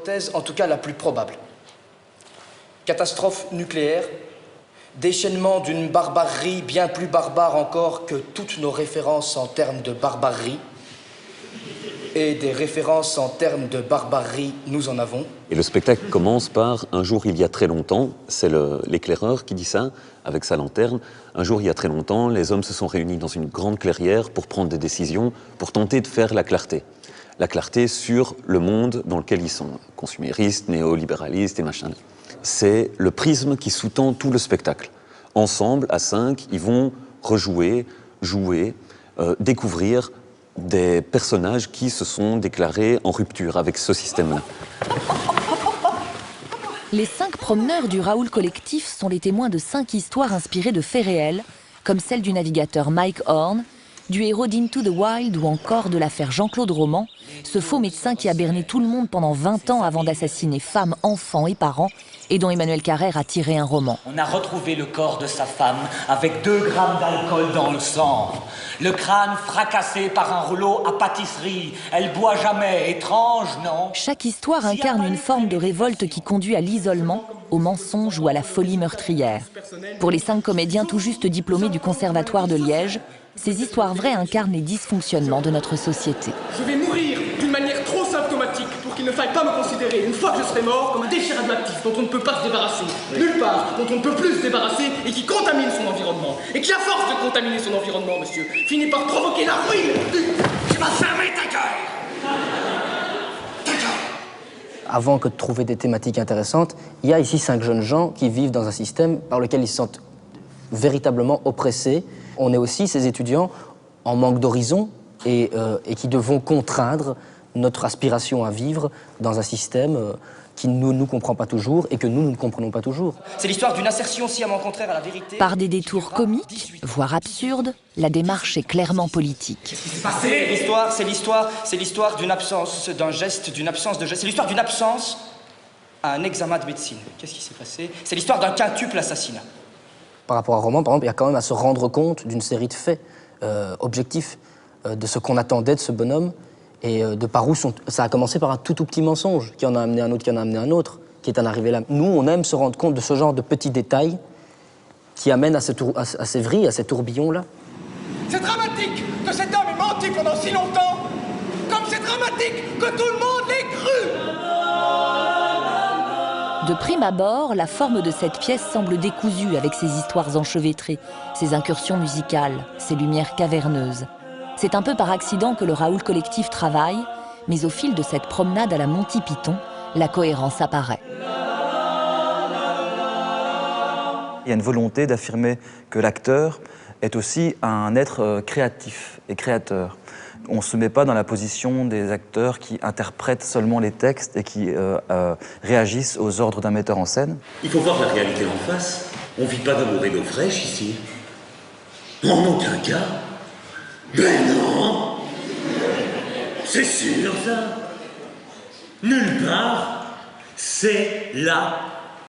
l'hypothèse, en tout cas la plus probable. Catastrophe nucléaire, déchaînement d'une barbarie bien plus barbare encore que toutes nos références en termes de barbarie. Et des références en termes de barbarie, nous en avons. Et le spectacle commence par « Un jour, il y a très longtemps », c'est l'éclaireur qui dit ça, avec sa lanterne. Un jour, il y a très longtemps, les hommes se sont réunis dans une grande clairière pour prendre des décisions, pour tenter de faire la clarté. La clarté sur le monde dans lequel ils sont, consuméristes, néolibéralistes et machin. C'est le prisme qui sous-tend tout le spectacle. Ensemble, à 5, ils vont rejouer, jouer, découvrir des personnages qui se sont déclarés en rupture avec ce système-là. Les 5 promeneurs du Raoul Collectif sont les témoins de 5 histoires inspirées de faits réels, comme celle du navigateur Mike Horn, du héros d'Into the Wild ou encore de l'affaire Jean-Claude Roman, ce faux médecin qui a berné tout le monde pendant 20 ans avant d'assassiner femmes, enfants et parents, et dont Emmanuel Carrère a tiré un roman. On a retrouvé le corps de sa femme avec 2 grammes d'alcool dans le sang. Le crâne fracassé par un rouleau à pâtisserie. Elle boit jamais. Étrange, non? Chaque histoire incarne une forme de révolte qui conduit à l'isolement, au mensonge ou à la folie meurtrière. Pour les 5 comédiens tout juste diplômés du Conservatoire de Liège, ces histoires vraies incarnent les dysfonctionnements de notre société. Je vais mourir d'une manière trop symptomatique pour qu'il ne faille pas me considérer, une fois que je serai mort, comme un déchet radioactif dont on ne peut pas se débarrasser. Nulle part, dont on ne peut plus se débarrasser et qui contamine son environnement. Et qui, à force de contaminer son environnement, monsieur, finit par provoquer la ruine du... Tu vas fermer ta gueule! Ta gueule! Avant que de trouver des thématiques intéressantes, il y a ici 5 jeunes gens qui vivent dans un système par lequel ils se sentent véritablement oppressés. On est aussi ces étudiants en manque d'horizon et qui devront contraindre notre aspiration à vivre dans un système qui ne nous comprend pas toujours et que nous ne comprenons pas toujours. C'est l'histoire d'une assertion sciemment contraire à la vérité. Par des détours comiques, voire absurdes, la démarche est clairement politique. C'est l'histoire d'une absence d'un geste, d'une absence de geste. C'est l'histoire d'une absence à un examen de médecine. Qu'est-ce qui s'est passé? C'est l'histoire d'un quintuple assassinat. Par rapport à un roman, par exemple, il y a quand même à se rendre compte d'une série de faits objectifs, de ce qu'on attendait de ce bonhomme, et de par où ça a commencé par un tout petit mensonge, qui en a amené un autre, qui en a amené un autre, qui est en arrivé là. Nous, on aime se rendre compte de ce genre de petits détails qui amènent à ces vrilles, à ces tourbillons-là. C'est dramatique que cet homme ait menti pendant si longtemps, comme c'est dramatique que tout le monde l'ait cru. De prime abord, la forme de cette pièce semble décousue avec ses histoires enchevêtrées, ses incursions musicales, ses lumières caverneuses. C'est un peu par accident que le Raoul Collectif travaille, mais au fil de cette promenade à la Monty Python, la cohérence apparaît. Il y a une volonté d'affirmer que l'acteur est aussi un être créatif et créateur. On ne se met pas dans la position des acteurs qui interprètent seulement les textes et qui réagissent aux ordres d'un metteur en scène. Il faut voir la réalité en face. On ne vit pas d'amour et d'eau fraîche ici. En aucun cas. Ben non. C'est sûr, ça. Nulle part. C'est la